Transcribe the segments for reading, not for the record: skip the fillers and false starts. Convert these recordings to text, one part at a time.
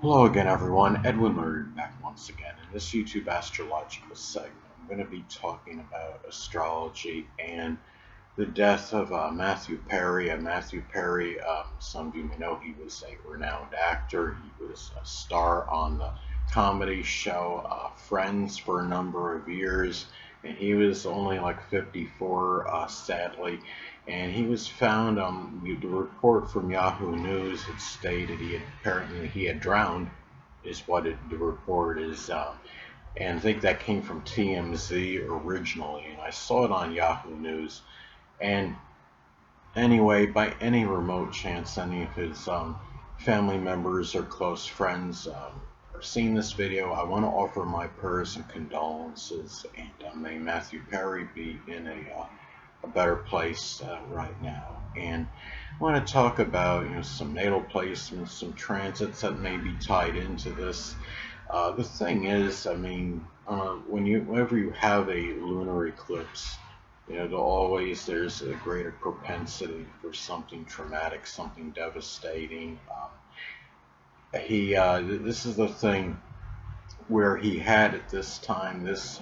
Hello again, everyone. Edwin Learnard back once again. In this YouTube astrological segment, I'm going to be talking about astrology and the death of Matthew Perry. Matthew Perry, some of you may know, he was a renowned actor. He was a star on the comedy show Friends for a number of years, and he was only like 54, sadly. And he was found. The report from Yahoo News had stated he had drowned, is what the report is. And I think that came from TMZ originally, and I saw it on Yahoo News. And anyway, by any remote chance, any of his family members or close friends are seeing this video, I want to offer my prayers and condolences, and may Matthew Perry be in a better place right now. And I want to talk about some natal placements, some transits that may be tied into this. The thing is, I mean, whenever you have a lunar eclipse, there's a greater propensity for something traumatic, something devastating. This is the thing where he had at this time this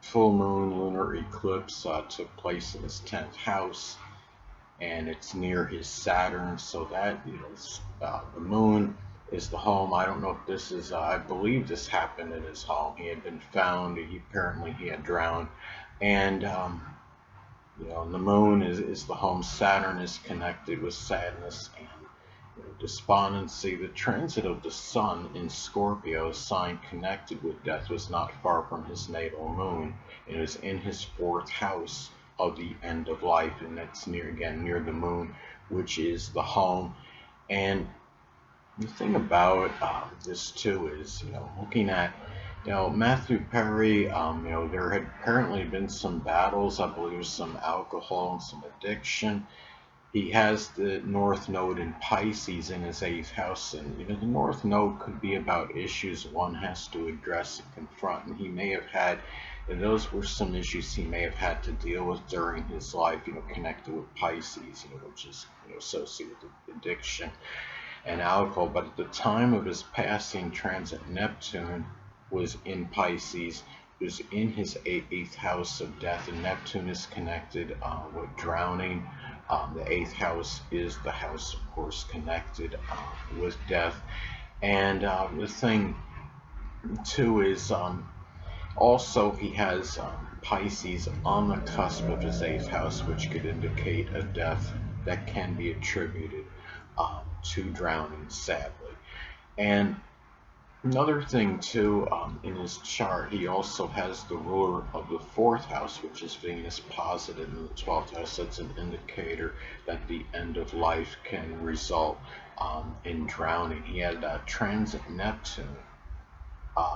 full moon lunar eclipse took place in his 10th house, and it's near his Saturn, so that the moon is the home. I don't know if this is. I believe this happened in his home. He had been found. He had drowned, and the moon is the home. Saturn is connected with sadness and despondency. The transit of the sun in Scorpio, sign connected with death, was not far from his natal moon. It was in his fourth house of the end of life, and that's near the moon, which is the home. And the thing about this too is, looking at Matthew Perry, there had apparently been some battles, I believe some alcohol and some addiction. He has the North Node in Pisces in his 8th house, and the North Node could be about issues one has to address and confront, and and those were some issues he may have had to deal with during his life, connected with Pisces, which is associated with addiction and alcohol. But at the time of his passing, transit Neptune was in Pisces, was in his eighth house of death, and Neptune is connected with drowning. The eighth house is the house, of course, connected with death. And the thing, too, is also he has Pisces on the cusp of his eighth house, which could indicate a death that can be attributed to drowning, sadly. And another thing too, in his chart, he also has the ruler of the fourth house, which is Venus, positive in the 12th house. That's an indicator that the end of life can result in drowning. He had transit Neptune,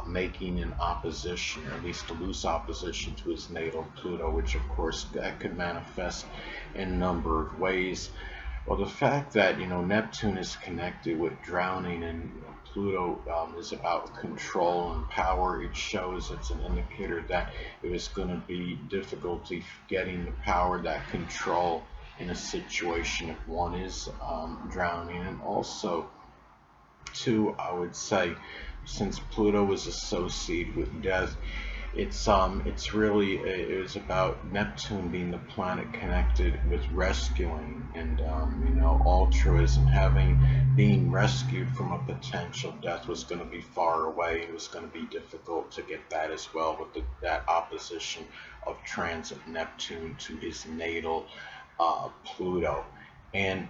making an opposition, or at least a loose opposition, to his natal Pluto, which of course that could manifest in a number of ways. Well, the fact that Neptune is connected with drowning, and Pluto is about control and power, it shows, it's an indicator that it was going to be difficulty getting the power, that control in a situation if one is drowning. And also, too, I would say, since Pluto was associated with death, it was about Neptune being the planet connected with rescuing and altruism. Being rescued from a potential death was going to be far away. It was going to be difficult to get that as well, with that opposition of transit Neptune to his natal Pluto. And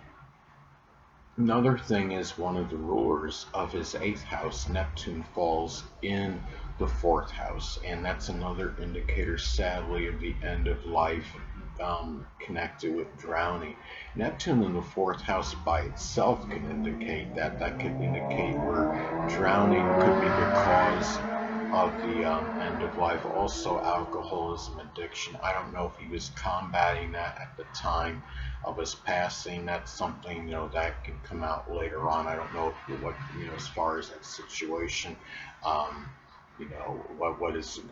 another thing is, one of the rulers of his 8th house, Neptune, falls in the 4th house, and that's another indicator, sadly, of the end of life, connected with drowning. Neptune in the 4th house by itself can indicate that could indicate where drowning could be the cause of the end of life. Also, alcoholism, addiction. I don't know if he was combating that at the time of his passing. That's something that can come out later on. I don't know what as far as that situation,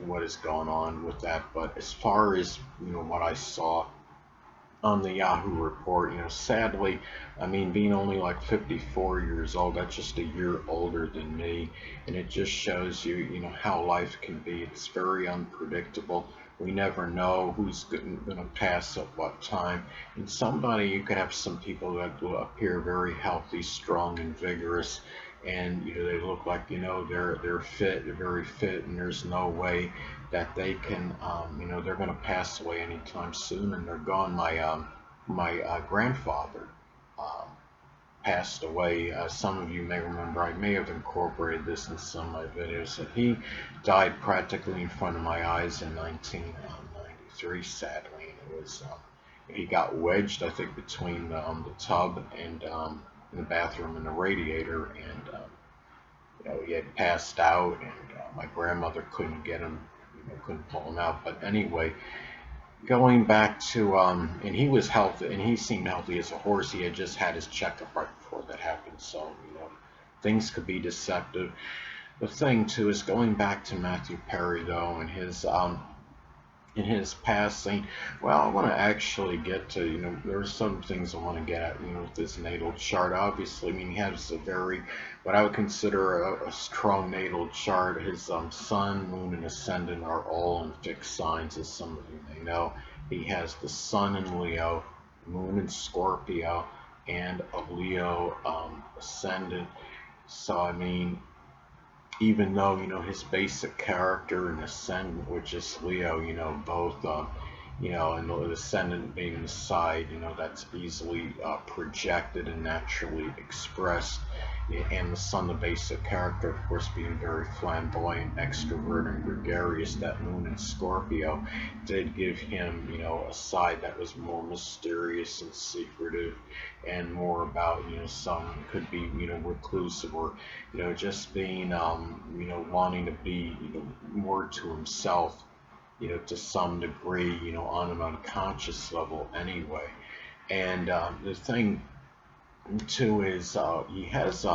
what is going on with that. But as far as what I saw, on the Yahoo report. Sadly, I mean, being only like 54 years old, that's just a year older than me, and it just shows you, how life can be. It's very unpredictable. We never know who's going to pass at what time. And you could have some people that will appear very healthy, strong, and vigorous, and they look like they're fit, they're very fit, and there's no way that they can, they're going to pass away anytime soon, and they're gone. My grandfather um, passed away. Some of you may remember, I may have incorporated this in some of my videos, that he died practically in front of my eyes in 1993, sadly. And he got wedged, I think, between the tub and in the bathroom and the radiator, and he had passed out, and my grandmother couldn't get him, couldn't pull him out. But anyway, going back to, and he was healthy, and he seemed healthy as a horse. He had just had his checkup right before that happened, so, things could be deceptive. The thing, too, is going back to Matthew Perry, though, and in his passing. Well, I want to actually get to, there are some things I want to get at, with this natal chart. Obviously, I mean, he has what I would consider a strong natal chart. His sun, moon, and ascendant are all in fixed signs, as some of you may know. He has the sun in Leo, moon in Scorpio, and a Leo ascendant. So, I mean, even though his basic character and ascendant, which is Leo, both and the ascendant being the side, that's easily projected and naturally expressed, and the sun, the basic character, of course, being very flamboyant, extrovert, and gregarious. That moon in Scorpio did give him, a side that was more mysterious and secretive, and more about, some could be, reclusive, or just being, wanting to be, more to himself, to some degree, on an unconscious level anyway. And the thing too is he has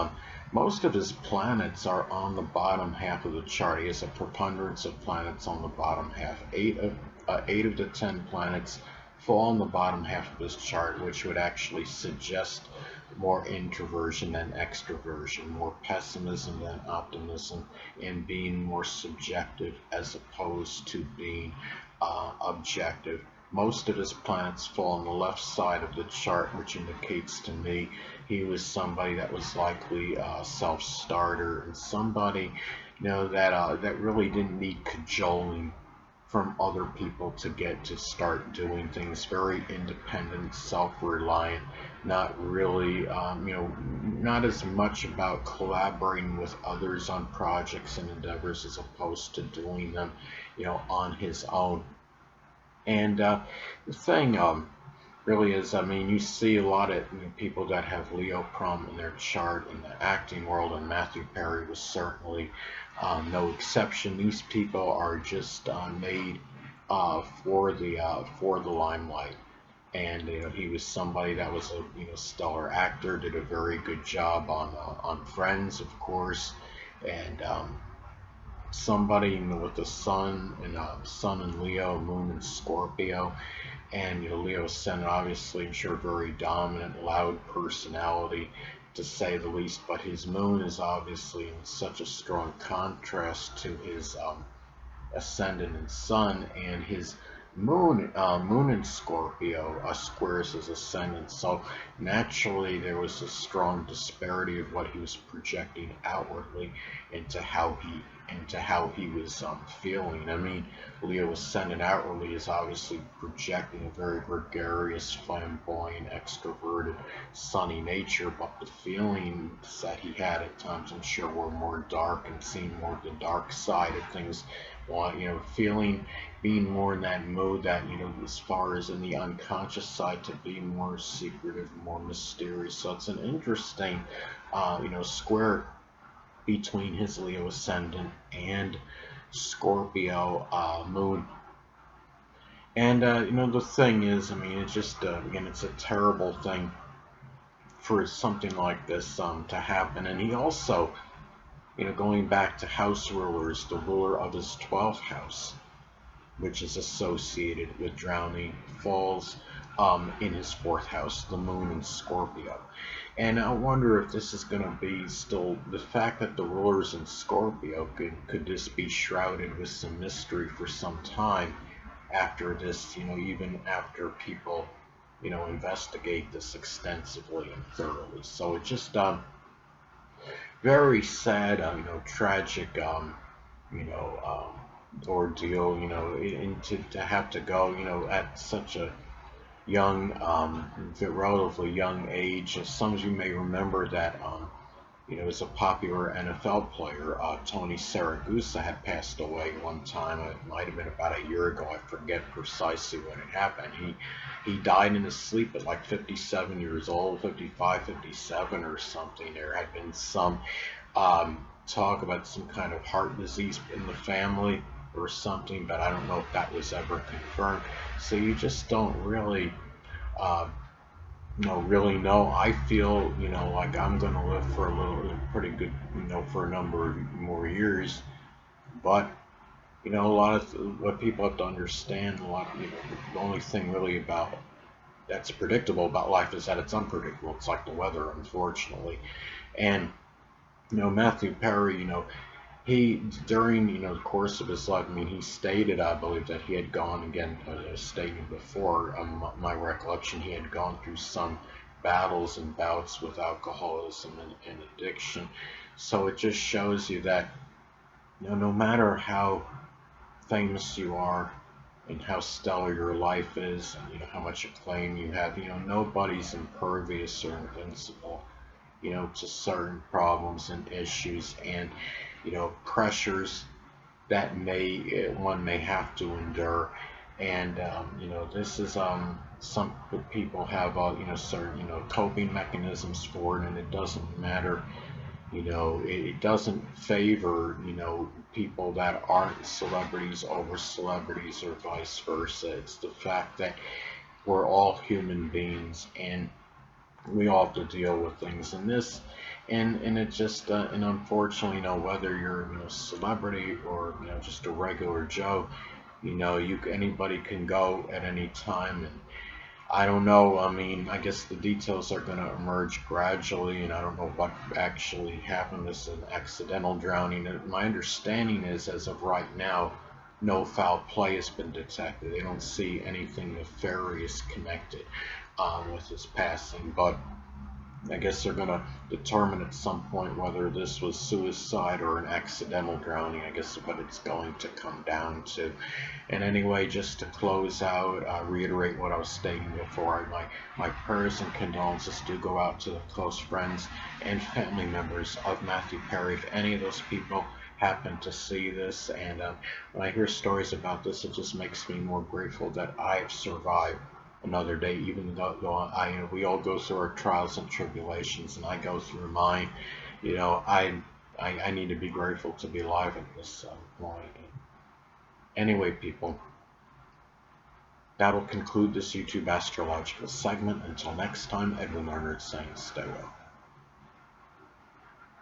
most of his planets are on the bottom half of the chart. He has a preponderance of planets on the bottom half. Eight of the 10 planets fall on the bottom half of his chart, which would actually suggest more introversion than extroversion, more pessimism than optimism, and being more subjective as opposed to being objective. Most of his planets fall on the left side of the chart, which indicates to me he was somebody that was likely a self-starter, and somebody that really didn't need cajoling from other people to start doing things. Very independent, self-reliant, not really, not as much about collaborating with others on projects and endeavors as opposed to doing them, on his own. And the thing really is, I mean, you see a lot of people that have Leo prominent in their chart in the acting world, and Matthew Perry was certainly no exception. These people are just made for the limelight. And he was somebody that was a stellar actor, did a very good job on Friends, of course, and somebody with the sun in Leo, moon in Scorpio, and Leo ascendant, obviously, I'm sure, very dominant, loud personality, to say the least. But his moon is obviously in such a strong contrast to his ascendant and sun, and his moon in Scorpio squares his ascendant. So naturally, there was a strong disparity of what he was projecting outwardly into how he was feeling. I mean, Leo ascendant outwardly is obviously projecting a very gregarious, flamboyant, extroverted, sunny nature, but the feelings that he had at times, I'm sure, were more dark, and seeing more of the dark side of things. Feeling, being more in that mode that, as far as in the unconscious side, to be more secretive, more mysterious. So it's an interesting, square between his Leo ascendant and Scorpio moon. And, the thing is, I mean, it's just, again, it's a terrible thing for something like this to happen. And he also, going back to house rulers, the ruler of his 12th house, which is associated with drowning, falls in his fourth house, the moon in Scorpio. And I wonder if this is going to be still the fact that the ruler's in Scorpio could this be shrouded with some mystery for some time after this, even after people, investigate this extensively and thoroughly. So it's just very sad, tragic, you know, ordeal, and to have to go, at such a young, relatively young age. Some of you may remember that, as a popular NFL player, Tony Saragusa had passed away one time. It might have been about a year ago. I forget precisely when it happened. He died in his sleep at like 57 years old, 55, 57 or something. There had been some talk about some kind of heart disease in the family or something, but I don't know if that was ever confirmed. So you just don't really, uh, really know. I feel, like I'm going to live for a little, pretty good, for a number of more years. But, a lot of what people have to understand, a lot, the only thing really about that's predictable about life is that it's unpredictable. It's like the weather, unfortunately. And, Matthew Perry, he, during, the course of his life, I mean, he stated, I believe, that he had gone, again, stated before, my recollection, he had gone through some battles and bouts with alcoholism and addiction. So it just shows you that, no matter how famous you are and how stellar your life is, and, how much acclaim you have, nobody's impervious or invincible, to certain problems and issues and, pressures that one may have to endure. And, this is some people have, certain, coping mechanisms for it, and it doesn't matter. It doesn't favor, people that aren't celebrities over celebrities or vice versa. It's the fact that we're all human beings, and we all have to deal with things in this, and it just and unfortunately, whether you're, a celebrity or, just a regular Joe, anybody can go at any time. And I don't know, I mean, I guess the details are going to emerge gradually, and I don't know what actually happened. This is an accidental drowning. And my understanding is, as of right now, no foul play has been detected. They don't see anything nefarious connected with his passing, but I guess they're going to determine at some point whether this was suicide or an accidental drowning. I guess what it's going to come down to. And anyway, just to close out, reiterate what I was stating before, my prayers and condolences do go out to the close friends and family members of Matthew Perry. If any of those people happen to see this, and when I hear stories about this, it just makes me more grateful that I've survived another day, even though we all go through our trials and tribulations, and I go through mine. I need to be grateful to be alive at this point. Anyway, people, that'll conclude this YouTube astrological segment. Until next time, Edwin Learnard saying stay well.